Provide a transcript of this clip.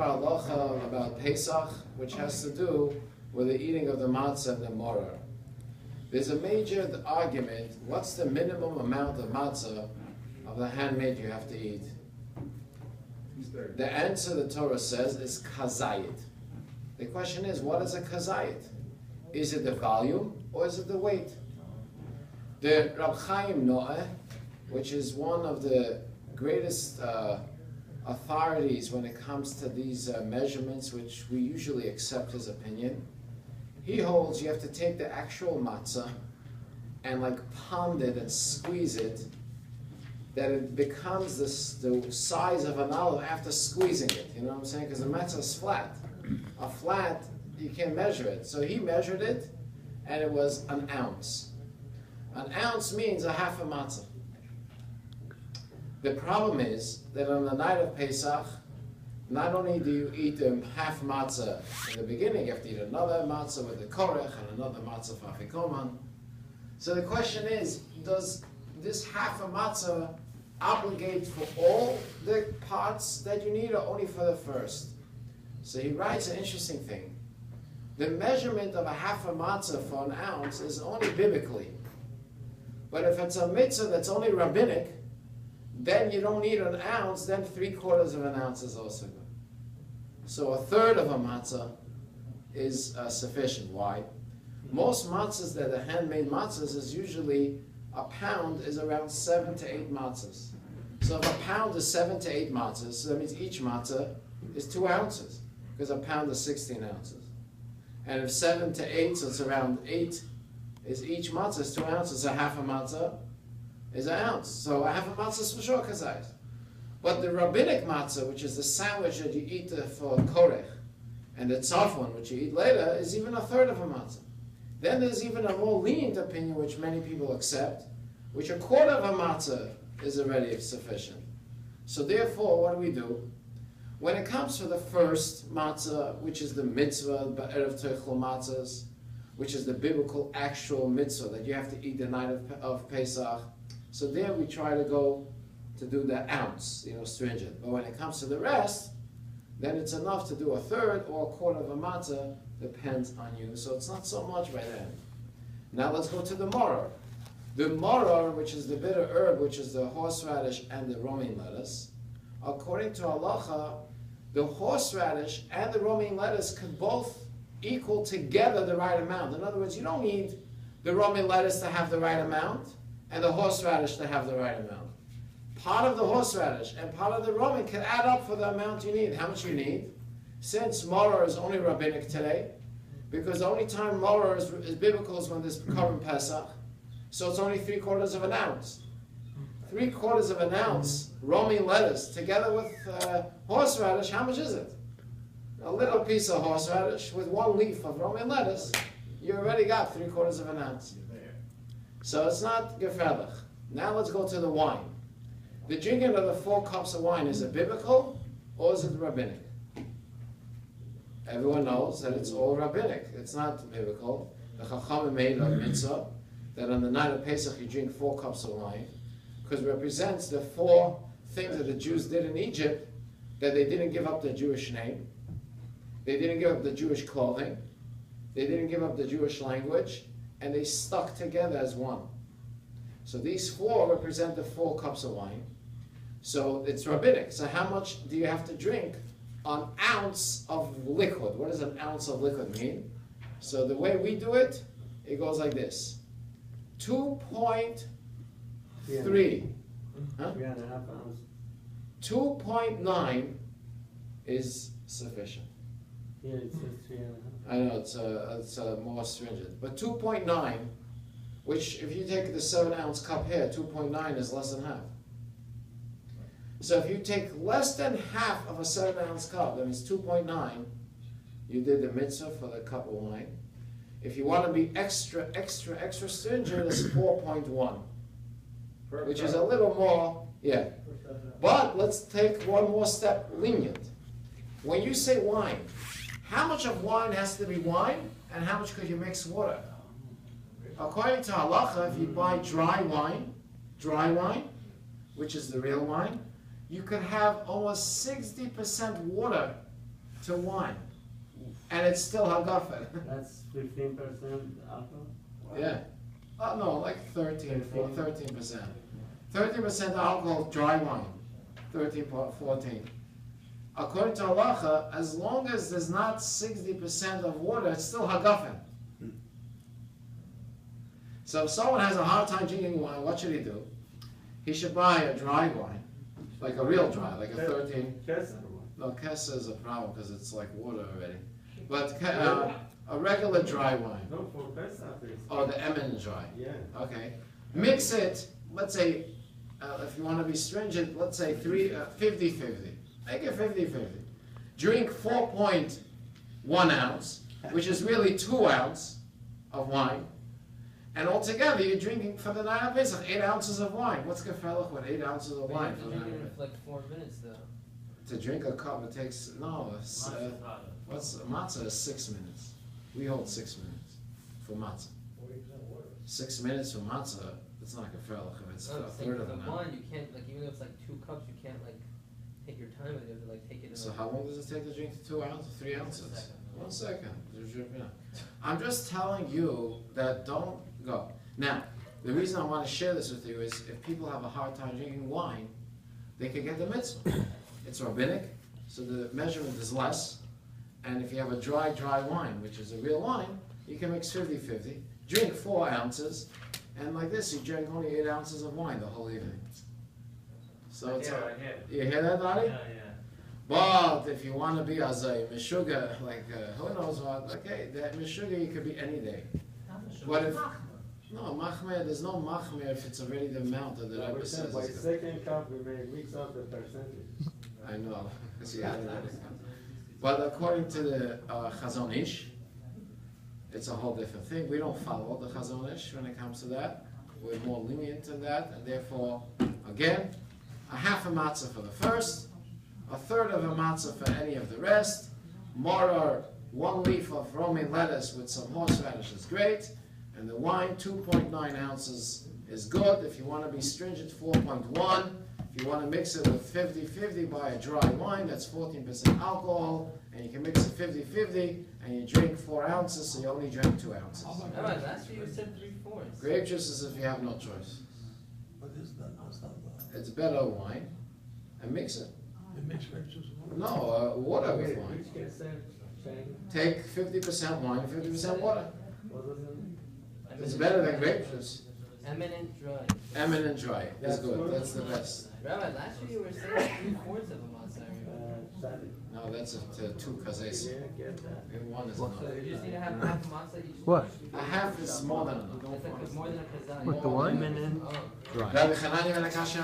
halacha about Pesach, which has to do with the eating of the matzah and the maror. There's a major argument, what's the minimum amount of matzah of the handmade you have to eat? The answer the Torah says is kazayit. The question is, what is a kazayit? Is it the volume or is it the weight? The Rab Chaim Noah, which is one of the greatest authorities when it comes to these measurements, which we usually accept his opinion, he holds you have to take the actual matzah and like pound it and squeeze it, that it becomes the size of an olive after squeezing it. You know what I'm saying? Because the matzah is flat. A flat, you can't measure it. So he measured it, and it was an ounce. An ounce means a half a matzah. The problem is that on the night of Pesach, not only do you eat half matzah in the beginning, you have to eat another matzah with the korech and another matzah for afikoman. So the question is, does this half a matzah obligate for all the parts that you need or only for the first? So he writes an interesting thing. The measurement of a half a matzah for an ounce is only biblically. But if it's a mitzvah that's only rabbinic, then you don't need an ounce, then 3/4 of an ounce is also good. So 1/3 of a matzah is sufficient. Why? Most matzahs that are handmade matzahs is usually a pound is around 7 to 8 matzahs. So if a pound is 7 to 8 matzahs, so that means each matzah is 2 ounces, because a pound is 16 ounces. And if 7 to 8, so it's around 8, is each matzah is 2 ounces, so half a matzah is an ounce. So a half a matzah is for sure kazayis. But the rabbinic matzah, which is the sandwich that you eat for korech, and the tzafon, which you eat later, is even 1/3 of a matzah. Then there's even a more lenient opinion, which many people accept, which 1/4 of a matzah is already sufficient. So therefore, what do? When it comes to the first matzah, which is the mitzvah, Erev Teichel matzahs, which is the biblical actual mitzvah that you have to eat the night of Pesach, so there we try to go to do the ounce, stringent. But when it comes to the rest, then it's enough to do 1/3 or 1/4 of a matzah, depends on you. So it's not so much by then. Now let's go to the maror. The maror, which is the bitter herb, which is the horseradish and the romaine lettuce, according to halacha, the horseradish and the romaine lettuce can both equal together the right amount. In other words, you don't need the romaine lettuce to have the right amount and the horseradish to have the right amount. Part of the horseradish and part of the romaine can add up for the amount you need. How much you need? Since maror is only rabbinic today, because the only time maror is biblical is when there's Korban Pesach, so it's only 3/4 of an ounce. 3/4 of an ounce romaine lettuce together with horseradish, how much is it? A little piece of horseradish with 1 leaf of romaine lettuce, you already got 3/4 of an ounce. So it's not gefährlich. Now let's go to the wine. The drinking of the 4 cups of wine, is it biblical or is it rabbinic? Everyone knows that it's all rabbinic. It's not biblical. The Chachamim made a mitzvah that on the night of Pesach you drink 4 cups of wine, because it represents the 4 things that the Jews did in Egypt, that they didn't give up their Jewish name, they didn't give up the Jewish clothing, they didn't give up the Jewish language, and they stuck together as one. So these 4 represent the 4 cups of wine. So it's rabbinic. So how much do you have to drink? An ounce of liquid. What does an ounce of liquid mean? So the way we do it, it goes like this. 2.3. Huh? 3.5 ounces. 2.9 is sufficient. Yeah, it says 3.5. I know it's more stringent, but 2.9, which if you take the 7-ounce cup here, 2.9 is less than half. So if you take less than half of a 7-ounce cup, that means 2.9, you did the mitzvah for the cup of wine. If you want to be extra stringent, it's 4.1, which is a little more, yeah. But let's take one more step lenient. When you say wine, how much of wine has to be wine, and how much could you mix water? According to halacha, if you buy dry wine, which is the real wine, you could have almost 60% water to wine. And it's still hagafen. That's 15% alcohol? Yeah. Oh, no, like 13%. 13% alcohol, dry wine. 14. According to halacha, as long as there's not 60% of water, it's still hagafen. So if someone has a hard time drinking wine, what should he do? He should buy a dry wine, like a real dry, like a 13. No, Kesa is a problem because it's like water already. But a regular dry wine. No, for Pesach. Oh, the Emin dry. Yeah. Okay. Mix it, let's say, if you want to be stringent, let's say 50-50. Make it 50-50. Drink 4.1 ounce, which is really 2 ounces of wine. And altogether, you're drinking for the night of Pesach 8 ounces of wine. What's gefelach with 8 ounces of wine? You're drinking it for like 4 minutes though. To drink a cup, it takes, what's matzah is 6 minutes. We hold 6 minutes for matzah. 6 minutes for matzah, it's not gefelach. If it's a third of an hour. Wine, you can't, like, even if it's like 2 cups, you can't like take your time with it. You have to like take it in. So how long does it take to drink 2 ounces, 3 ounces? 1 second. I'm just telling you that don't go. Now, the reason I want to share this with you is if people have a hard time drinking wine, they can get the mitzvah. It's rabbinic, so the measurement is less. And if you have a dry wine, which is a real wine, you can mix 50-50. Drink 4 ounces, and like this, you drink only 8 ounces of wine the whole evening. So it's you hear that, Dottie? Yeah. But if you want to be as a meshuga, like who knows what, okay, that meshuga you could be any day. What if? No, machmer, there's no machmer if it's already the amount that the Rebbe says. By second cup, we may mix up the percentage. I know. But according to the Chazon Ish, it's a whole different thing. We don't follow the Chazon Ish when it comes to that. We're more lenient in that, and therefore, again, a half a matzah for the first, a third of a matzah for any of the rest, more 1 leaf of romaine lettuce with some horseradish is great, and the wine, 2.9 ounces is good. If you want to be stringent, 4.1. If you want to mix it with 50-50, buy a dry wine, that's 14% alcohol, and you can mix it 50-50, and you drink 4 ounces, so you only drink 2 ounces. Rabbi, last year you said 3/4. Grape juice is if you have no choice. But it's not It's better wine, and mix it. It makes grape juice. No, water with wine. Which can say, Take 50% wine and 50% water. what was it? It's better than grape juice. Eminent dry. Eminent dry is good. That's the best. Rabbi, last year you were saying 3/4 of a matzah. Salad. No, that's a 2 kazes. Yeah, get that. And 1 is So enough. you just need to have half matzah each. What? A half is more than enough. It's like more than a kazan. With the wine? Oh. Rabbi Chananya ben Akashya